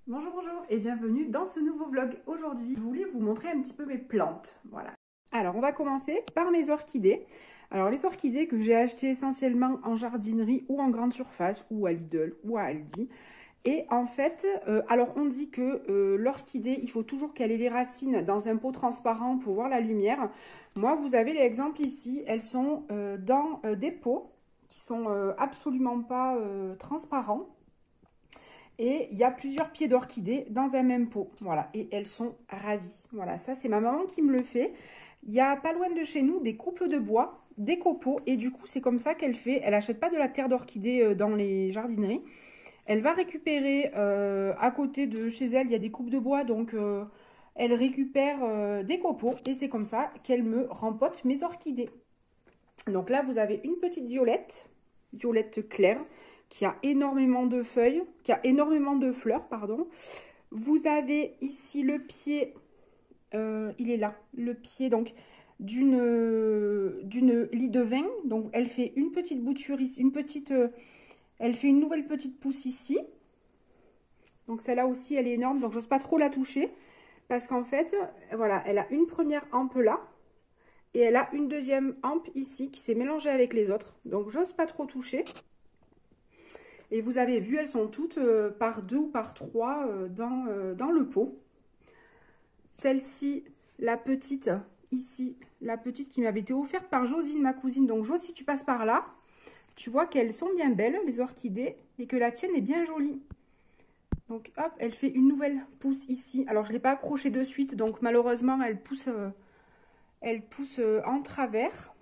Bonjour, bonjour et bienvenue dans ce nouveau vlog. Aujourd'hui, je voulais vous montrer un petit peu mes plantes. Voilà. Alors, on va commencer par mes orchidées. Alors, les orchidées que j'ai achetées essentiellement en jardinerie ou en grande surface ou à Lidl ou à Aldi. Et en fait, alors on dit que l'orchidée, il faut toujours qu'elle ait les racines dans un pot transparent pour voir la lumière. Moi, vous avez l'exemple ici. Elles sont dans des pots qui sont absolument pas transparents. Et il y a plusieurs pieds d'orchidées dans un même pot. Voilà, et elles sont ravies. Voilà, ça c'est ma maman qui me le fait. Il y a pas loin de chez nous des coupes de bois, des copeaux. Et du coup, c'est comme ça qu'elle fait. Elle n'achète pas de la terre d'orchidée dans les jardineries. Elle va récupérer à côté de chez elle, il y a des coupes de bois. Donc, elle récupère des copeaux. Et c'est comme ça qu'elle me rempote mes orchidées. Donc là, vous avez une petite violette, violette claire, qui a énormément de feuilles, qui a énormément de fleurs, pardon. Vous avez ici le pied, il est là, le pied donc d'une lit de vin. Donc elle fait une petite bouture ici, elle fait une nouvelle petite pousse ici. Donc celle-là aussi, elle est énorme, donc j'ose pas trop la toucher. Parce qu'en fait, voilà, elle a une première hampe là. Et elle a une deuxième hampe ici qui s'est mélangée avec les autres. Donc j'ose pas trop toucher. Et vous avez vu, elles sont toutes par 2 ou par 3 dans le pot. Celle-ci, la petite, ici, la petite qui m'avait été offerte par Josine, ma cousine. Donc Josie, si tu passes par là, tu vois qu'elles sont bien belles, les orchidées, et que la tienne est bien jolie. Donc hop, elle fait une nouvelle pousse ici. Alors je ne l'ai pas accrochée de suite, donc malheureusement, elle pousse en travers.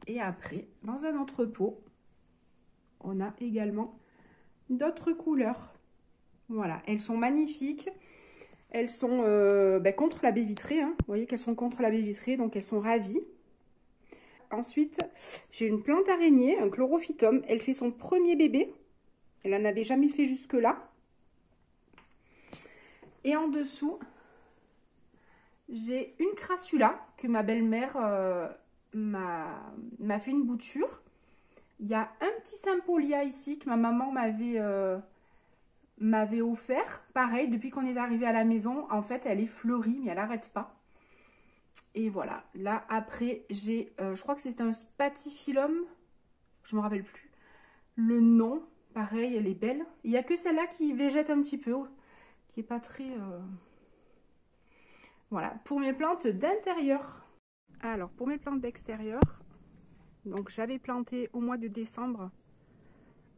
Et après, dans un autre pot, on a également d'autres couleurs. Voilà, elles sont magnifiques. Elles sont contre la baie vitrée. Hein. Vous voyez qu'elles sont contre la baie vitrée, donc elles sont ravies. Ensuite, j'ai une plante araignée, un chlorophytum. Elle fait son premier bébé. Elle n'en avait jamais fait jusque-là. Et en dessous, j'ai une crassula que ma belle-mère m'a fait une bouture. Il y a un petit Sympolia ici que ma maman m'avait offert. Pareil, depuis qu'on est arrivé à la maison, en fait, elle est fleurie, mais elle n'arrête pas. Et voilà, là, après, j'ai, je crois que c'est un spathiphyllum, je ne me rappelle plus. Le nom, pareil, elle est belle. Il n'y a que celle-là qui végète un petit peu, qui n'est pas très... Voilà, pour mes plantes d'intérieur. Alors, pour mes plantes d'extérieur, donc j'avais planté au mois de décembre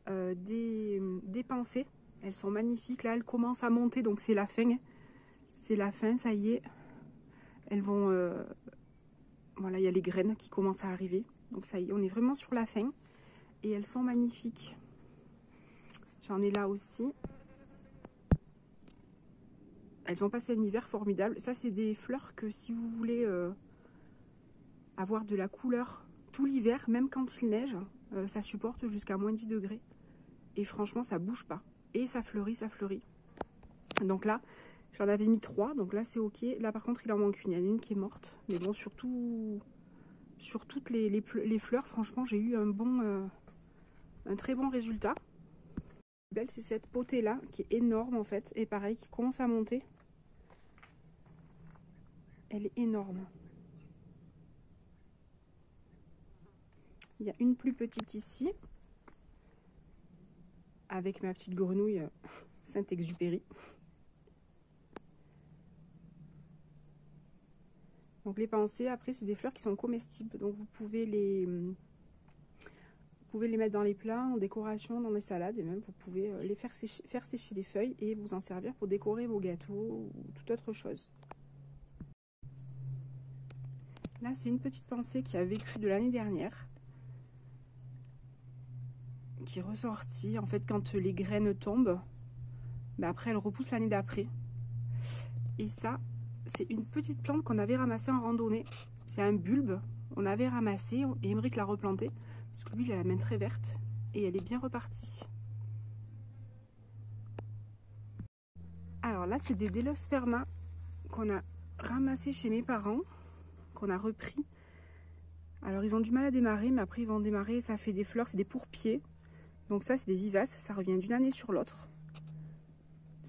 des pensées. Elles sont magnifiques. Là, elles commencent à monter, donc c'est la fin. C'est la fin, ça y est. Elles vont... voilà, il y a les graines qui commencent à arriver. Donc ça y est, on est vraiment sur la fin. Et elles sont magnifiques. J'en ai là aussi. Elles ont passé un hiver formidable. Ça, c'est des fleurs que si vous voulez avoir de la couleur tout l'hiver, même quand il neige, ça supporte jusqu'à moins 10 degrés. Et franchement, ça bouge pas. Et ça fleurit, ça fleurit. Donc là, j'en avais mis 3. Donc là, c'est ok. Là, par contre, il en manque une. Il y en a une qui est morte. Mais bon, sur toutes les fleurs, franchement, j'ai eu un très bon résultat. Belle, c'est cette potée là qui est énorme en fait. Et pareil, qui commence à monter. Elle est énorme. Il y a une plus petite ici. Avec ma petite grenouille Saint-Exupéry. Donc les pensées, après, c'est des fleurs qui sont comestibles. Donc vous pouvez les mettre dans les plats, en décoration, dans des salades. Et même vous pouvez les faire sécher les feuilles et vous en servir pour décorer vos gâteaux ou toute autre chose. Là, c'est une petite pensée qui a vécu de l'année dernière. Qui est ressortie. En fait, quand les graines tombent, ben après, elle repousse l'année d'après. Et ça, c'est une petite plante qu'on avait ramassée en randonnée. C'est un bulbe. On avait ramassé et Émeric l'a replanté. Parce que lui, il a la main très verte. Et elle est bien repartie. Alors là, c'est des Delosperma qu'on a ramassé chez mes parents. Qu'on a repris. Alors, ils ont du mal à démarrer. Mais après, ils vont démarrer. Ça fait des fleurs. C'est des pourpiers. Donc ça, c'est des vivaces. Ça revient d'une année sur l'autre.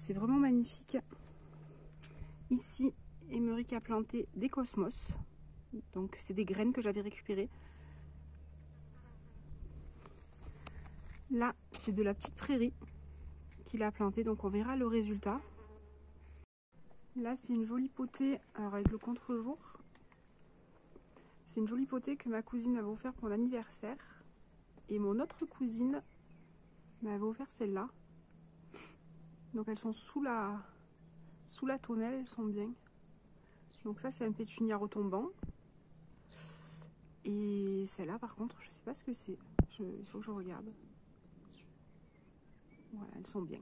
c'est vraiment magnifique. Ici, Émeric a planté des cosmos. Donc c'est des graines que j'avais récupérées. Là, c'est de la petite prairie qu'il a plantée, donc on verra le résultat. Là, c'est une jolie potée, alors avec le contre-jour. C'est une jolie potée que ma cousine m'avait offert pour l'anniversaire. Et mon autre cousine m'avait offert celle-là. Donc elles sont sous la tonnelle, elles sont bien. Donc ça, c'est un pétunia retombant. Et celle-là, par contre, je sais pas ce que c'est. Il faut que je regarde. Voilà, elles sont bien.